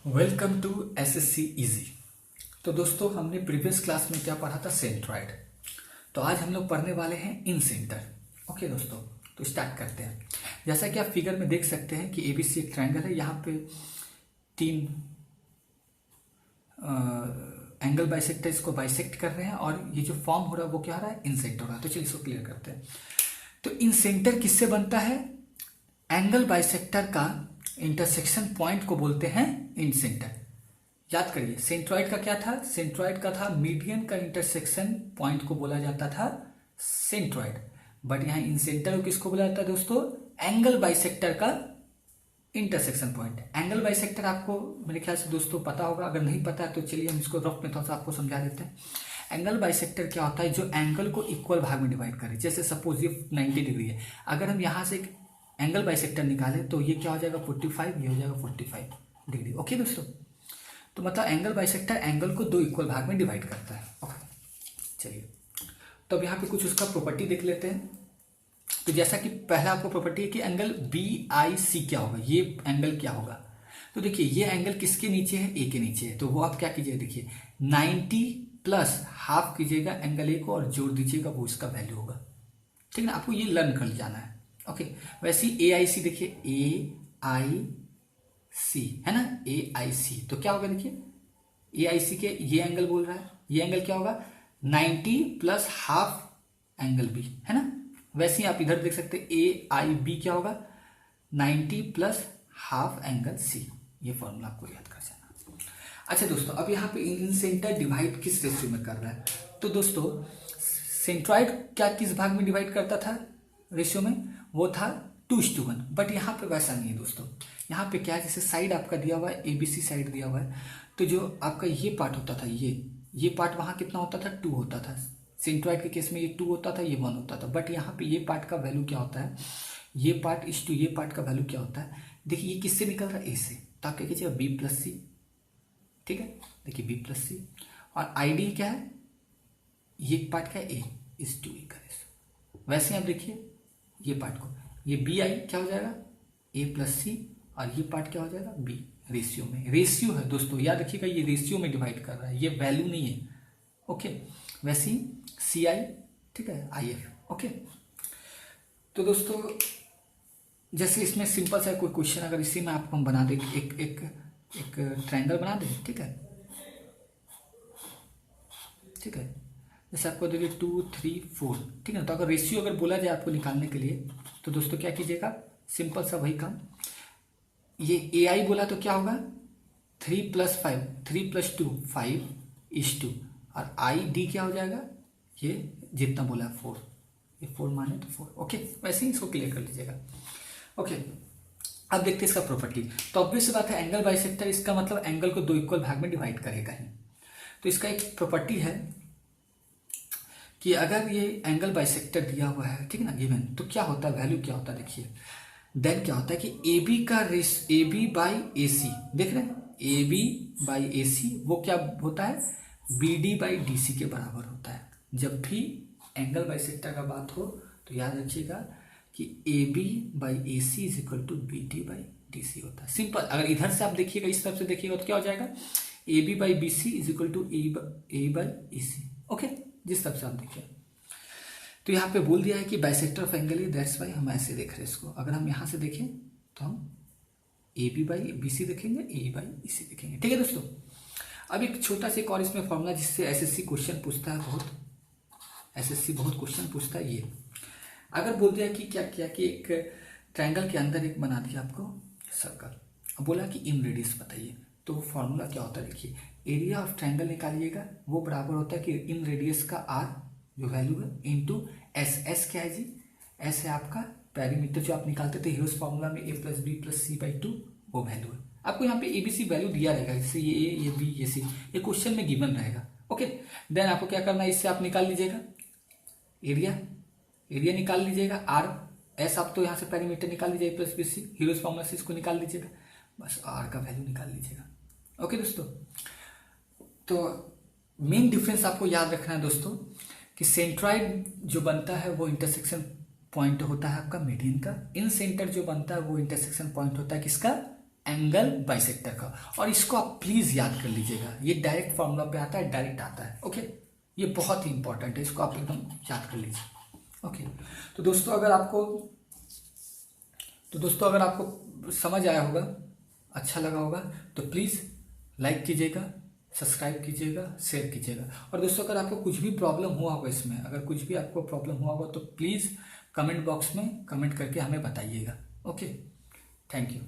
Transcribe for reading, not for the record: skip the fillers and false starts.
Welcome to SSC easy. तो दोस्तों हमने प्रीवियस क्लास में क्या पढ़ा था, सेंट्रॉइड। तो आज हम लोग पढ़ने वाले हैं इन सेंटर। ओके दोस्तों, तो स्टार्ट करते हैं। जैसा कि आप फिगर में देख सकते हैं कि एबीसी एक ट्रायंगल है। यहाँ पे तीन एंगल बाइसेक्टर इसको बाइसेक्ट कर रहे हैं और ये जो फॉर्म हो रहा है वो क्या हो रहा है, इन सेंटर हो रहा है। तो चलिए इसको क्लियर करते हैं। तो इन सेंटर किससे बनता है? एंगल बाइसेक्टर का इंटरसेक्शन पॉइंट को बोलते हैं इन सेंटर। याद करिए, सेंट्रॉइड का क्या था? सेंट्रॉइड का था मीडियन का इंटरसेक्शन पॉइंट को बोला जाता था सेंट्रॉइड। बट यहाँ इन सेंटर को किसको बोला जाता है दोस्तों? एंगल बाइसेक्टर का इंटरसेक्शन पॉइंट। एंगल बाइसेक्टर आपको मेरे ख्याल से दोस्तों पता होगा। अगर नहीं पता है तो चलिए हम इसको रफ में थोड़ा सा आपको समझा देते हैं। एंगल बाइसेक्टर क्या होता है? जो एंगल को इक्वल भाग में डिवाइड करे। जैसे सपोज ये 90 डिग्री है, अगर हम यहाँ से एक एंगल बाइसेक्टर निकाले तो ये क्या हो जाएगा, 45, ये हो जाएगा 45 डिग्री। ओके दोस्तों, तो मतलब एंगल बाइसेक्टर एंगल को दो इक्वल भाग में डिवाइड करता है। ओके चलिए, तो अब यहाँ पे कुछ उसका प्रॉपर्टी देख लेते हैं। तो जैसा कि पहला आपको प्रॉपर्टी है कि एंगल बी आई सी क्या होगा, ये एंगल क्या होगा। तो देखिए ये एंगल किसके नीचे है, ए के नीचे है। तो वो आप क्या कीजिए, देखिए 90 प्लस हाफ कीजिएगा एंगल ए को और जोड़ दीजिएगा, वो इसका वैल्यू होगा। ठीक है ना, आपको ये लर्न कर जाना है। ओके वैसे ही ए आई सी, देखिए ए आई सी है ना, ए आई सी। तो क्या होगा, देखिए ए आई सी के ये एंगल बोल रहा है, ये एंगल क्या होगा, 90 प्लस हाफ एंगल बी, है ना। वैसे ही आप इधर देख सकते हैं ए आई बी क्या होगा, 90 प्लस हाफ एंगल सी। ये फॉर्मूला आपको याद कर जाना। अच्छा दोस्तों, अब यहाँ पे इन सेंटर डिवाइड किस रेशियो में कर रहा है? तो दोस्तों सेंट्रॉइड क्या किस भाग में डिवाइड करता था रेशियो में? वो था 2:1। बट यहाँ पे वैसा नहीं है दोस्तों। यहाँ पे क्या है, जैसे साइड आपका दिया हुआ है, एबीसी साइड दिया हुआ है, तो जो आपका ये पार्ट होता था, ये पार्ट वहाँ कितना होता था, 2 होता था। सेंट्रॉइड के केस में ये 2 होता था, ये 1 होता था। बट यहाँ पे ये पार्ट का वैल्यू क्या होता है, ये पार्ट इस 2, ये पार्ट का वैल्यू क्या होता है? देखिए ये किससे निकल रहा है, ए से। तो आप क्या कीजिएगा, बी प्लस सी। ठीक है, देखिए बी प्लस सी। और आई डी क्या है, ये पार्ट का ए इस 2 का रेशियो। वैसे आप देखिए ये पार्ट को, ये बी आई क्या हो जाएगा, ए प्लस सी, और ये पार्ट क्या हो जाएगा, बी। रेशियो में, रेशियो है दोस्तों, याद रखिएगा ये रेशियो में डिवाइड कर रहा है, ये वैल्यू नहीं है। ओके वैसे ही सी आई, ठीक है, आई एफ। ओके तो दोस्तों जैसे इसमें सिंपल सा कोई क्वेश्चन अगर इसी में आपको हम बना दें, एक ट्रायंगल बना दें। ठीक है, ठीक है, जैसे आपको देखिए 2, 3, 4। ठीक है ना। तो अगर रेशियो अगर बोला जाए आपको निकालने के लिए, तो दोस्तों क्या कीजिएगा, सिंपल सा वही काम। ये ए आई बोला तो क्या होगा, 3 + 5, 3 + 2 5:2। और आई डी क्या हो जाएगा, ये जितना बोला 4, ये 4 माने तो 4। ओके वैसे ही इसको क्लियर कर लीजिएगा। ओके अब देखते हैं इसका प्रॉपर्टी। तो ऑब्वियस बात है, एंगल बाइसेक्टर इसका मतलब एंगल को दो इक्वल भाग में डिवाइड करेगा ही। तो इसका एक प्रॉपर्टी है कि अगर ये एंगल बाइसेक्टर दिया हुआ है, ठीक है ना, गिवन, तो क्या होता है, वैल्यू क्या होता है, देखिए देन क्या होता है कि ए बी का race, A B by A सी, देख रहे हैं, ए बी बाई ए सी वो क्या होता है, B D by D C के बराबर होता है। जब भी एंगल बाइसेक्टर का बात हो तो याद रखिएगा कि A B by A C is equal to B D by D C होता है। सिंपल, अगर इधर से आप देखिएगा, इस तरफ से देखिएगा तो क्या हो जाएगा, A B by B C is equal to A by A C. Okay जिस तरफ से आप देखिए, तो यहाँ पे बोल दिया है कि बाइसेक्टर ऑफ एंगल है, दैट्स वाई हम ऐसे देख रहे हैं इसको। अगर हम यहाँ से देखें तो हम A B by B C देखेंगे, ए बाई ई सी देखेंगे। ठीक है दोस्तों, अब एक छोटा सा एक और इसमें फॉर्मूला जिससे एसएससी क्वेश्चन पूछता है, बहुत एसएससी बहुत क्वेश्चन पूछता है। ये अगर बोल दिया कि क्या किया कि एक ट्रायंगल के अंदर एक बना दिया आपको सर्कल, अब बोला कि इन रेडियस बताइए, तो फॉर्मूला क्या होता है, देखिए एरिया ऑफ ट्रायंगल निकालिएगा, वो बराबर होता है कि इन रेडियस का आर जो वैल्यू है इंटू एस। एस क्या है जी, एस है आपका पेरीमीटर जो आप निकालते थे हीरोस फॉर्मूला में, A plus B plus C by 2, वो वैल्यू है। आपको यहाँ पे एबीसी वैल्यू दिया रहेगा, जैसे ये ए, ये बी, ये सी, ये क्वेश्चन में गिवन रहेगा। ओके देन आपको क्या करना है, इससे आप निकाल लीजिएगा एरिया, एरिया निकाल लीजिएगा, आर एस आप तो यहाँ से पेरीमीटर निकाल लीजिए, A plus B C, Heron's formula से इसको निकाल लीजिएगा, बस आर का वैल्यू निकाल लीजिएगा। ओके दोस्तों, तो मेन डिफरेंस आपको याद रखना है दोस्तों कि सेंट्रॉइड जो बनता है वो इंटरसेक्शन पॉइंट होता है आपका मीडियन का। इन सेंटर जो बनता है वो इंटरसेक्शन पॉइंट होता है किसका, एंगल बाइसेक्टर का। और इसको आप प्लीज याद कर लीजिएगा, ये डायरेक्ट फॉर्मूला पे आता है, डायरेक्ट आता है। ओके, ये बहुत ही इंपॉर्टेंट है, इसको आप एकदम याद कर लीजिए। ओके, तो दोस्तों अगर आपको समझ आया होगा, अच्छा लगा होगा, तो प्लीज़ लाइक कीजिएगा, सब्सक्राइब कीजिएगा, शेयर कीजिएगा। और दोस्तों अगर आपको कुछ भी प्रॉब्लम हुआ होगा इसमें, अगर कुछ भी आपको प्रॉब्लम हुआ होगा तो प्लीज़ कमेंट बॉक्स में कमेंट करके हमें बताइएगा। Okay, thank you.